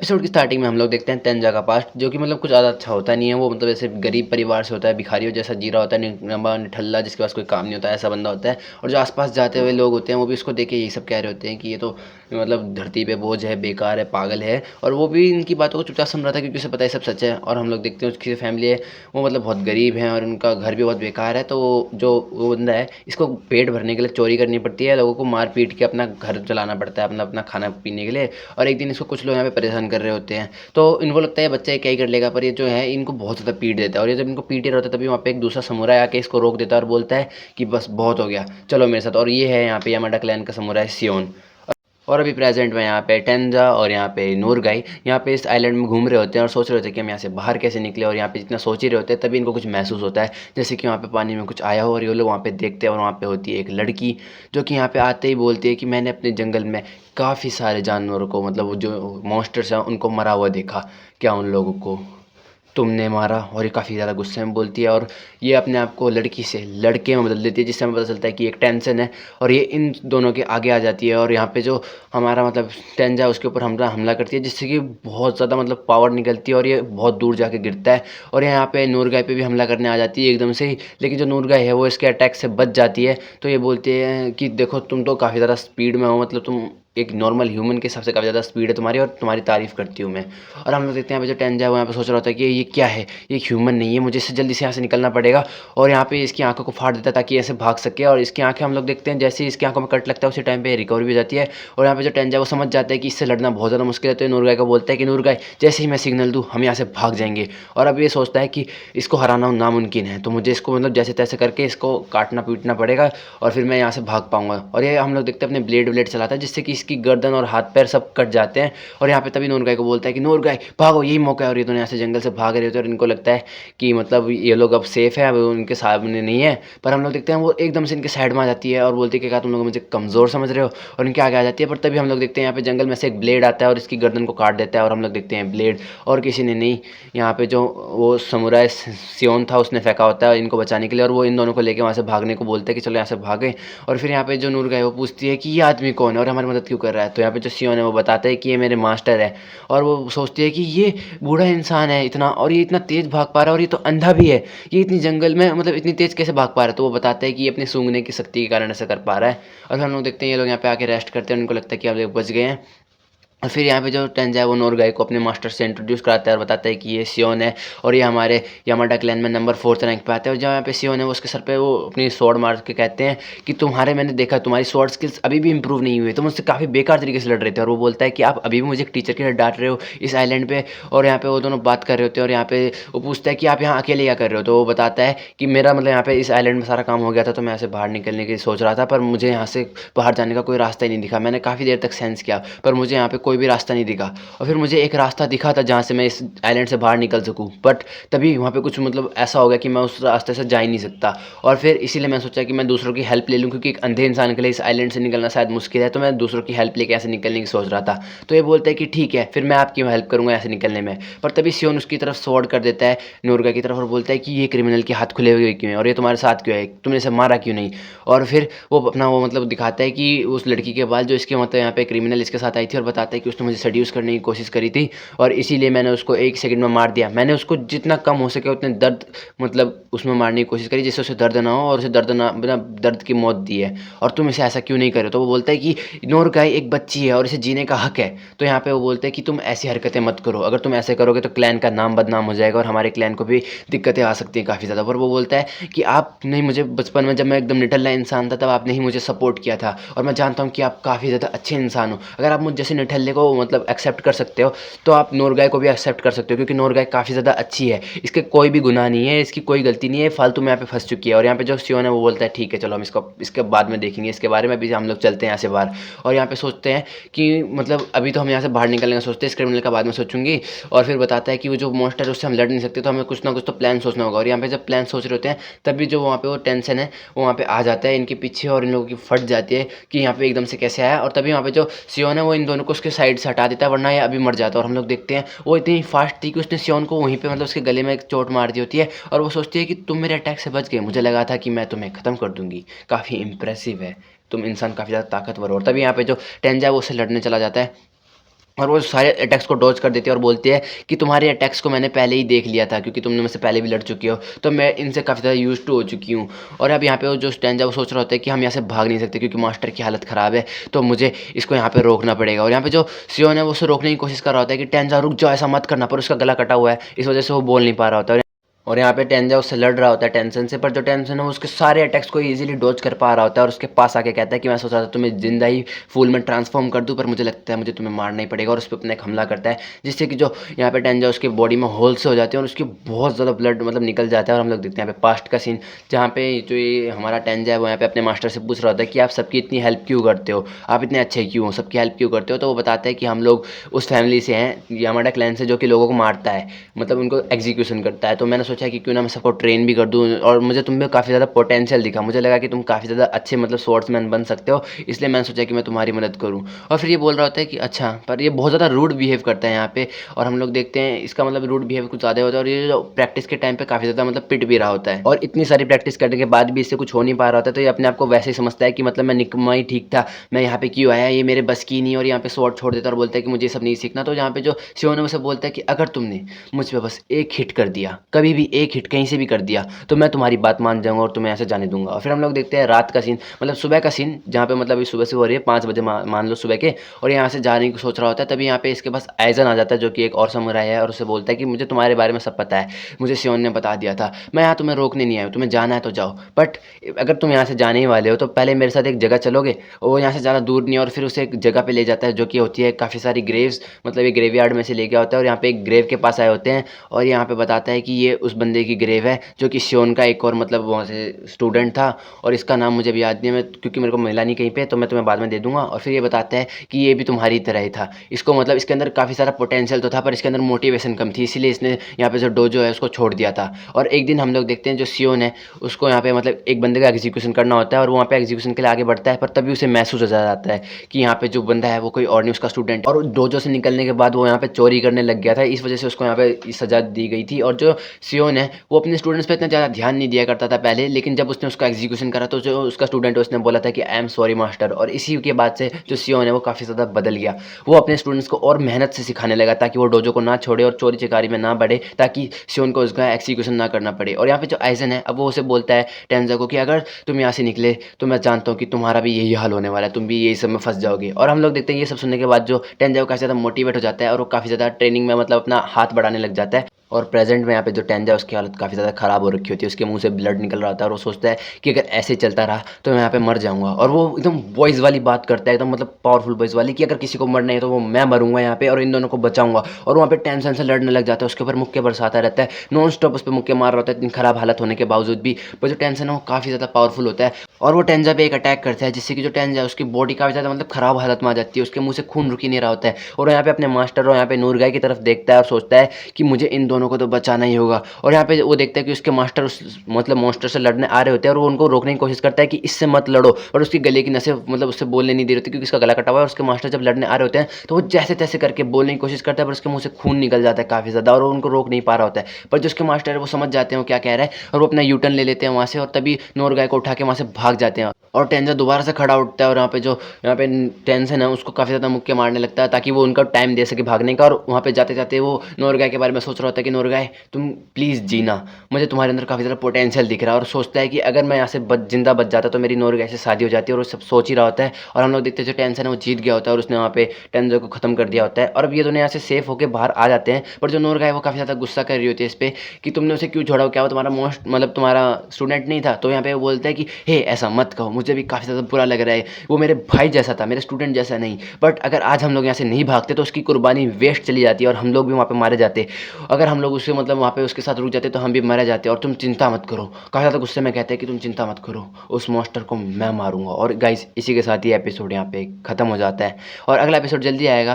Episode की starting में हम लोग देखते हैं तेंजा का पास्ट, जो कि मतलब कुछ ज़्यादा अच्छा होता नहीं है। वो मतलब ऐसे गरीब परिवार से होता है, भिखारियों जैसा जी रहा होता है, नंबा निठल्ला, जिसके पास कोई काम नहीं होता है, ऐसा बंदा होता है। और जो आसपास जाते हुए लोग होते हैं वो भी उसको देख के यही सब कह रहे होते हैं कि ये तो मतलब धरती पे बोझ है, बेकार है, पागल है। और वो भी इनकी बातों को चुपचाप सुन रहा था, क्योंकि उसे पता है सब सच है। और हम लोग देखते हैं उसकी फैमिली है, वो मतलब बहुत गरीब है और उनका घर भी बहुत बेकार है। तो जो वो बंदा है, इसको पेट भरने के लिए चोरी करनी पड़ती है, लोगों को मार पीट के अपना घर चलाना पड़ता है, अपना अपना खाना पीने के लिए। और एक दिन इसको कुछ लोग यहाँ पे परेशान कर रहे होते हैं, तो इनको लगता है बच्चा ये क्या ही कर लेगा, पर ये जो है इनको बहुत ज़्यादा पीट देता है। और ये जब इनको पीट रहा होता है, तभी वहाँ पे एक दूसरा समुराई आके इसको रोक देता है और बोलता है कि बस बहुत हो गया, चलो मेरे साथ। और ये है यहाँ पे यामाडा क्लैन का समुराई सियोन। और अभी प्रेजेंट में यहाँ पे टेंजा और यहाँ पे नूरगाई यहाँ पे इस आइलैंड में घूम रहे होते हैं और सोच रहे होते हैं कि हम यहाँ से बाहर कैसे निकले। और यहाँ पे जितना सोच ही रहे होते हैं, तभी इनको कुछ महसूस होता है, जैसे कि वहाँ पे पानी में कुछ आया हो। और ये लोग वहाँ पे देखते हैं और वहाँ पे होती है एक लड़की, जो कि यहाँ पे आते ही बोलती है कि मैंने अपने जंगल में काफ़ी सारे जानवरों को, मतलब वो जो मॉन्स्टर्स हैं उनको मरा हुआ देखा, क्या उन लोगों को तुमने मारा? और ये काफ़ी ज़्यादा गुस्से में बोलती है, और ये अपने आप को लड़की से लड़के में बदल देती है, जिससे हमें पता चलता है कि एक टेंशन है। और ये इन दोनों के आगे आ जाती है, और यहाँ पे जो हमारा मतलब टेंजा है उसके ऊपर हमला हमला करती है, जिससे कि बहुत ज़्यादा मतलब पावर निकलती है और ये बहुत दूर जाके गिरता है। और यहाँ पे नूरगाय पे भी हमला करने आ जाती है एकदम से ही, लेकिन जो नूरगाय है वो इसके अटैक से बच जाती है। तो ये बोलती है कि देखो तुम तो काफ़ी ज़्यादा स्पीड में हो, मतलब तुम एक नॉर्मल ह्यूमन के हिसाब से काफ़ी ज़्यादा स्पीड है तुम्हारी, और तुम्हारी तारीफ़ करती हूँ मैं। और हम लोग देखते हैं यहाँ पे जो टेंजा है वो यहाँ पे सोच रहा होता है कि ये क्या है, ये ह्यूमन नहीं है, मुझे इससे जल्दी से यहाँ से निकलना पड़ेगा। और यहाँ पे इसकी आंखों को फाड़ देता है ताकि ऐसे भाग सके। और इसकी आंखें हम लोग देखते हैं जैसे ही इसकी आंखों में कट लगता है, उसी टाइम पे रिकवर भी हो जाती है। और यहाँ पे जो टेंजा है वो समझ जाता है कि इससे लड़ना बहुत ज़्यादा मुश्किल है। तो ये नूरगाय को बोलता है कि नूरगाय, जैसे ही मैं सिग्नल दूँ हम यहाँ से भाग जाएंगे। और अब ये सोचता है कि इसको हराना नामुमकिन है, तो मुझे इसको मतलब जैसे तैसे करके इसको काटना पीटना पड़ेगा, और फिर मैं यहाँ से भाग पाऊंगा। और ये हम लोग देखते हैं अपने ब्लेड व्लेड चलाता है, जिससे कि इसकी गर्दन और हाथ पैर सब कट जाते हैं। और यहाँ पे तभी नूरगाय को बोलता है कि नूरगाय भागो, यही मौका है। और ये दोनों यहाँ से जंगल से भाग रहे होते हैं, और इनको लगता है कि मतलब ये लोग अब सेफ है, अब उनके सामने नहीं है। पर हम लोग देखते हैं वो एकदम से इनके साइड में आ जाती है और बोलती है कि क्या तुम लोग मुझे कमज़ोर समझ रहे हो, और इनके आगे आ जाती है। पर तभी हम लोग देखते हैं यहाँ पे जंगल में से एक ब्लेड आता है और इसकी गर्दन को काट देता है। और हम लोग देखते हैं ब्लेड और किसी ने नहीं, यहाँ पे जो वो समुराई सियोन था उसने फेंका होता है इनको बचाने के लिए। और वो इन दोनों को लेके वहाँ से भागने को बोलते हैं कि चलो यहाँ से भागे। और फिर यहाँ पे जो नूरगाय है वो पूछती है कि ये आदमी कौन है और हमारी मदद क्यों कर रहा है। तो यहाँ पे जो सियोन है वो बताता है कि ये मेरे मास्टर है। और वो सोचती है कि ये बूढ़ा इंसान है इतना, और ये इतना तेज़ भाग पा रहा है, और ये तो अंधा भी है, ये इतनी जंगल में मतलब इतनी तेज़ कैसे भाग पा रहा है। तो वो बताता है कि ये अपनी सूंघने की शक्ति के कारण ऐसा कर पा रहा है। और हम लोग देखते हैं ये लोग यहाँ पे आके रेस्ट करते हैं, उनको लगता है कि अब लोग बच गए हैं। और फिर यहाँ पे जो टेंजा है वो नोरगाई को अपने मास्टर से इंट्रोड्यूस कराता है और बताता है कि ये सियोन है, और ये हमारे यामाडा क्लैन में नंबर 4th रैंक पे आता है। और जब यहाँ पे सियोन है वो उसके सर पे वो अपनी स्वॉर्ड मार के कहते हैं कि तुम्हारे, मैंने देखा तुम्हारी स्वॉर्ड स्किल्स अभी भी इंप्रूव नहीं हुई, तुम मुझसे काफ़ी बेकार तरीके से लड़ रहे थे। और वो बोलता है कि आप अभी भी मुझे एक टीचर के लिए डांट रहे हो इस आइलैंड पे। और यहाँ पे वो दोनों बात कर रहे होते हैं, और यहाँ पे वो पूछता है कि आप यहाँ अकेले क्या कर रहे हो। तो वो बताता है कि मेरा मतलब यहाँ पे इस आइलैंड में सारा काम हो गया था, तो मैं यहाँ से बाहर निकलने की सोच रहा था, पर मुझे यहाँ से बाहर जाने का कोई रास्ता ही नहीं दिखा। मैंने काफ़ी देर तक सेंस किया, पर मुझे यहाँ पे कोई भी रास्ता नहीं दिखा। और फिर मुझे एक रास्ता दिखा था जहाँ से मैं इस आइलैंड से बाहर निकल सकूँ, बट तभी वहाँ पे कुछ मतलब ऐसा हो गया कि मैं उस रास्ते से जा ही नहीं सकता। और फिर इसीलिए मैं सोचा कि मैं दूसरों की हेल्प ले लूँ, क्योंकि एक अंधे इंसान के लिए इस आइलैंड से निकलना शायद मुश्किल है, तो मैं दूसरों की हेल्प लेके ऐसे निकलने की सोच रहा था। तो ये बोलता है कि ठीक है, फिर मैं आपकी हेल्प करूँगा ऐसे निकलने में। पर तभी सियोन उसकी तरफ स्वॉर्ड कर देता है, नूरगा की तरफ, और बोलता है कि ये क्रिमिनल के हाथ खुले हुए क्यों हैं, और ये तुम्हारे साथ क्यों है, तुमने इसे मारा क्यों नहीं। और फिर वो अपना वो मतलब दिखाता है कि उस लड़की के बाल जो इसके मतलब यहाँ पे क्रिमिनल इसके साथ आई थी, और बताता है कि उसने मुझे सेड्यूस करने की कोशिश करी थी, और इसीलिए मैंने उसको 1 सेकंड में मार दिया। मैंने उसको जितना कम हो सके उतने दर्द मतलब उसमें मारने की कोशिश करी, जिससे उसे दर्द ना हो, और उसे दर्द ना बिना दर्द की मौत दी है। और तुम इसे ऐसा क्यों नहीं कर रहे हो। तो वो बोलता है कि नोरगाई एक बच्ची है और इसे जीने का हक है। तो यहाँ पे वो बोलते हैं कि तुम ऐसी हरकतें मत करो, अगर तुम ऐसे करोगे तो क्लैन का नाम बदनाम हो जाएगा, और हमारे क्लैन को भी दिक्कतें आ सकती हैं काफ़ी ज़्यादा। पर वो बोलता है कि आपने मुझे बचपन में, जब मैं एकदम निठल्ला इंसान था, तब आपने ही मुझे सपोर्ट किया था, और मैं जानता हूँ कि आप काफ़ी ज़्यादा अच्छे इंसान हो। अगर आप मुझ जैसे निठल्ले को मतलब एक्सेप्ट कर सकते हो, तो आप नोरगाय को भी एक्सेप्ट कर सकते हो, क्योंकि नोरगाय काफ़ी ज़्यादा अच्छी है, इसके कोई भी गुनाह नहीं है, इसकी कोई गलती नहीं है, फालतू में यहाँ पे फंस चुकी है। और यहाँ पे जो सियोन है वो बोलता है ठीक है चलो हम इसको इसके बाद में देखेंगे, इसके बारे में भी हम लोग चलते हैं यहाँ से बाहर। और यहाँ पे सोचते हैं कि मतलब अभी तो हम यहाँ से बाहर निकलने का सोचते हैं, इस क्रिमिनल का बाद में सोचूंगी। और फिर बताता है कि वो जो मॉन्स्टर है उससे हम लड़ नहीं सकते, तो हमें कुछ ना कुछ तो प्लान सोचना होगा। और यहाँ पे जब प्लान सोच रहे होते हैं, तभी जो वहाँ पे वो टेंशन है वो वहाँ पे आ जाता है इनके पीछे, और इन लोगों की फट जाती है कि यहाँ पे एकदम से कैसे आया। और तभी वहाँ पे जो सियोन है वो इन दोनों को उसके साइड से हटा देता है, वरना ये अभी मर जाता है। और हम लोग देखते हैं वो इतनी फास्ट थी कि उसने सियोन को वहीं पे मतलब उसके गले में एक चोट मार दी होती है, और वो सोचती है कि तुम मेरे अटैक से बच गए, मुझे लगा था कि मैं तुम्हें ख़त्म कर दूंगी, काफ़ी इंप्रेसिव है, तुम इंसान काफ़ी ज़्यादा ताकतवर हो। और तभी यहाँ पे जो टेंजा है वो उससे लड़ने चला जाता है, और वो सारे अटैक्स को डॉज कर देती है और बोलती है कि तुम्हारे अटैक्स को मैंने पहले ही देख लिया था क्योंकि तुमने मुझसे पहले भी लड़ चुकी हो, तो मैं इनसे काफ़ी ज़्यादा यूज़ टू हो चुकी हूँ। और अब यहाँ पे वो जो स्टैंजा वो सोच रहा होता है कि हम यहाँ से भाग नहीं सकते क्योंकि मास्टर की हालत ख़राब है, तो मुझे इसको यहाँ पे रोकना पड़ेगा। और यहाँ पे जो सियोन है वो उसे रोकने की कोशिश कर रहा होता है कि टेंजा रुक जाओ, ऐसा मत करना, पर उसका गला कटा हुआ है, इस वजह से वो बोल नहीं पा रहा होता है। और यहाँ पे टेंजा उससे लड़ रहा होता है टेंशन से, पर जो टेंशन है वो उसके सारे अटैक्स को इजीली डॉज कर पा रहा होता है और उसके पास आके कहता है कि मैं सोचा था तुम्हें जिंदा ही फूल में ट्रांसफॉर्म कर दूं, पर मुझे लगता है मुझे तुम्हें मारना ही पड़ेगा। और उस पर अपना एक हमला करता है जिससे कि जो यहाँ पे टेंजा उसकी बॉडी में होल से हो जाते हैं और उसकी बहुत ज़्यादा ब्लड मतलब निकल जाता है। और हम लोग देखते हैं यहाँ पे पास्ट का सीन, जहाँ पे जो ये हमारा टेंजा है वो यहाँ पे अपने मास्टर से पूछ रहा होता है कि आप सबकी इतनी हेल्प क्यों करते हो, आप इतने अच्छे क्यों हो, सबकी हेल्प क्यों करते हो। तो वो बताता है कि हम लोग उस फैमिली से हैं, ये हमारा क्लैन से जो कि लोगों को मारता है, मतलब उनको एग्जीक्यूशन करता है। तो मैंने सोचा कि क्यों ना मैं सबको ट्रेन भी कर दूँ, और मुझे तुम में काफ़ी ज़्यादा पोटेंशियल दिखा, मुझे लगा कि तुम काफ़ी ज़्यादा अच्छे मतलब स्वॉर्ड्समैन बन सकते हो, इसलिए मैंने सोचा कि मैं तुम्हारी मदद करूँ। और फिर ये बोल रहा होता है कि अच्छा, पर ये बहुत ज़्यादा रूड बिहेव करता है यहाँ पे। और हम लोग देखते हैं इसका मतलब रूड बिहेव कुछ ज़्यादा होता है, और ये जो प्रैक्टिस के टाइम पे काफ़ी ज़्यादा मतलब पिट भी रहा होता है। और इतनी सारी प्रैक्टिस करने के बाद भी इससे कुछ हो नहीं पा रहा होता है, तो ये अपने आप को वैसे ही समझता है कि मतलब मैं निकम्मा ही ठीक था, मैं यहाँ पे क्यों आया, ये मेरे बस की नहीं। और यहाँ पे स्वॉर्ड छोड़ देता है और बोलता है कि मुझे ये सब नहीं सीखना। तो यहाँ पे जो शिव ने उसे बोलता है कि अगर तुमने मुझ पे बस एक हिट कर दिया, कभी भी एक हिट कहीं से भी कर दिया, तो मैं तुम्हारी बात मान जाऊंगा और तुम्हें ऐसे जाने दूंगा। और फिर हम लोग देखते हैं रात का सीन, मतलब सुबह का सीन, जहाँ पे मतलब अभी सुबह से हो रही है 5 बजे मान लो सुबह के, और यहाँ से जाने की सोच रहा होता है। तभी यहाँ पे इसके पास आइजन आ जाता है जो कि एक और समुराई है, और उसे बोलता है कि मुझे तुम्हारे बारे में सब पता है, मुझे सियोन ने बता दिया था, मैं यहाँ तुम्हें रोकने नहीं आया हूँ, तुम्हें जाना है तो जाओ, बट अगर तुम यहाँ से जाने ही वाले हो तो पहले मेरे साथ एक जगह चलोगे। और वो यहाँ से ज़्यादा दूर नहीं है, और फिर उसे एक जगह पे ले जाता है जो कि होती है काफ़ी सारी ग्रेव्स, मतलब ये ग्रेवयार्ड में से ले गया होता है, और यहाँ पे एक ग्रेव के पास आए होते हैं। और यहाँ पे बताता है कि ये उस बंदे की ग्रेव है जो कि सियोन का एक और मतलब वहाँ से स्टूडेंट था, और इसका नाम मुझे भी याद नहीं है, मैं क्योंकि मेरे को मिला नहीं कहीं पे, तो मैं तुम्हें बाद में दे दूंगा। और फिर ये बताता है कि ये भी तुम्हारी तरह ही था, इसको मतलब इसके अंदर काफ़ी सारा पोटेंशियल तो था, पर इसके अंदर मोटिवेशन कम थी, इसीलिए इसने यहाँ पे जो डोजो है उसको छोड़ दिया था। और एक दिन हम लोग देखते हैं जो सियोन है उसको यहाँ पे मतलब एक बंदे का एग्जीक्यूशन करना होता है, और वो वहाँ पे एग्जीक्यूशन के लिए आगे बढ़ता है, पर तभी उसे महसूस हो जाता है कि यहाँ पे जो बंदा है वो कोई और नहीं, उसका स्टूडेंट। और डोजो से निकलने के बाद वो यहाँ पे चोरी करने लग गया था, इस वजह से उसको यहाँ पे सजा दी गई थी। और जो सियोन है वो अपने स्टूडेंट्स पे इतना ज़्यादा ध्यान नहीं दिया करता था पहले, लेकिन जब उसने उसका एग्जीक्यूशन करा तो जो उसका स्टूडेंट है उसने बोला था कि आई एम सॉरी मास्टर, और इसी के बाद से जो सियोन है वो काफ़ी ज़्यादा बदल गया। वो अपने स्टूडेंट्स को और मेहनत से सिखाने लगा ताकि वो डोजो को ना छोड़े और चोरी चकारी में ना बढ़े, ताकि सियोन को उसका एग्जीक्यूशन ना करना पड़े। और यहाँ पे जो आइजन है अब वो उसे बोलता है टेंजा को कि अगर तुम यहाँ से निकले तो मैं जानता हूँ कि तुम्हारा भी यही हाल होने वाला है, तुम भी यही सब में फंस जाओगे। और हम लोग देखते हैं ये सब सुनने के बाद जो टेंजा को काफ़ी ज़्यादा मोटिवेट हो जाता है, और वो काफ़ी ज़्यादा ट्रेनिंग में मतलब अपना हाथ बढ़ाने लग जाता है। और प्रेजेंट में यहाँ पे जो टेंजा है उसकी हालत काफ़ी ज़्यादा ख़राब हो रखी होती है, उसके मुंह से ब्लड निकल रहा होता है, और वो सोचता है कि अगर ऐसे ही चलता रहा तो मैं यहाँ पे मर जाऊंगा। और वो एकदम वॉइस वाली बात करता है, एकदम मतलब पावरफुल वॉइस वाली, कि अगर किसी को मरना है तो वो मैं मरूंगा यहाँ पे और इन दोनों को बचाऊंगा। और वहाँ पे टेंशन से लड़ने लग जाता है, उसके ऊपर मुक्के बरसाता रहता है, नॉन स्टॉप उस पर मुक्के मार रहा होता है इतनी खराब हालत होने के बावजूद भी। पर जो टेंशन है वो काफ़ी ज़्यादा पावरफुल होता है, और वो टेंजा पे एक अटैक करता है जिससे कि जो टेंजा है उसकी बॉडी काफ़ी ज़्यादा मतलब खराब हालत में आ जाती है, उसके मुंह से खून रुक ही नहीं रहा होता है। और यहाँ पे अपने मास्टर और यहाँ पे नूरगाय की तरफ देखता है और सोचता है कि मुझे इन दोनों को तो बचाना ही होगा। और यहाँ पे वो देखता है कि उसके मास्टर उस मतलब मॉन्स्टर से लड़ने आ रहे होते हैं, और वो उनको रोकने की कोशिश करता है कि इससे मत लड़ो, और उसकी गले की नसें मतलब उससे बोलने नहीं दे रही होती क्योंकि उसका गला कटा हुआ है। और उसके मास्टर जब लड़ने आ रहे होते हैं तो वो जैसे तैसे करके बोलने की कोशिश करता है, पर उसके मुंह से खून निकल जाता है काफ़ी ज़्यादा, और वो उनको रोक नहीं पा रहा होता है। पर जो उसके मास्टर है वो समझ जाते हैं वो क्या कह रहा है, और वो अपना यूटर्न ले लेते हैं वहाँ से, और तभी नूरगाय को उठा के वहाँ से भाग जाते हैं। और टेंजा दोबारा से खड़ा उठता है, और यहाँ पे टेंशन है उसको काफ़ी ज़्यादा मुक्के मारने लगता है ताकि वो उनका टाइम दे सके भागने का। और वहाँ पे जाते जाते वो नूरगाय के बारे में सोच रहा होता है कि नूरगाय तुम प्लीज़ जीना, मुझे तुम्हारे अंदर काफ़ी ज़्यादा पोटेंशियल दिख रहा है। और सोचता है कि अगर मैं यहाँ से जिंदा बच जाता तो मेरी नूरगाय से शादी हो जाती है, और वो सब सोच ही रहा होता है। और हम लोग देखते हैं जो टेंशन है वो जीत गया होता है, और उसने वहाँ पे टेंजा को खत्म कर दिया होता है। और अब ये दोनों यहाँ से सेफ होकर बाहर आ जाते हैं, पर जो नूरगाय है वो काफ़ी ज़्यादा गुस्सा कर रही होती है इस पर कि तुमने उसे क्यों छोड़ा, क्या वो तुम्हारा मोस्ट मतलब तुम्हारा स्टूडेंट नहीं था। तो यहाँ पे वो बोलता है कि हे ऐसा मत कहो, मुझे भी काफ़ी ज़्यादा बुरा लग रहा है, वो मेरे भाई जैसा था, मेरे स्टूडेंट जैसा नहीं, बट अगर आज हम लोग यहाँ से नहीं भागते तो उसकी कुर्बानी वेस्ट चली जाती है और हम लोग भी वहाँ पे मारे जाते। अगर हम लोग उससे मतलब वहाँ पे उसके साथ रुक जाते तो हम भी मारे जाते। और तुम चिंता मत करो, काफ़ी ज़्यादा गुस्से में कहते हैं कि तुम चिंता मत करो, उस मॉन्स्टर को मैं मारूंगा। और गाइस इसी के साथ ये एपिसोड यहाँ पे ख़त्म हो जाता है, और अगला एपिसोड जल्दी आएगा।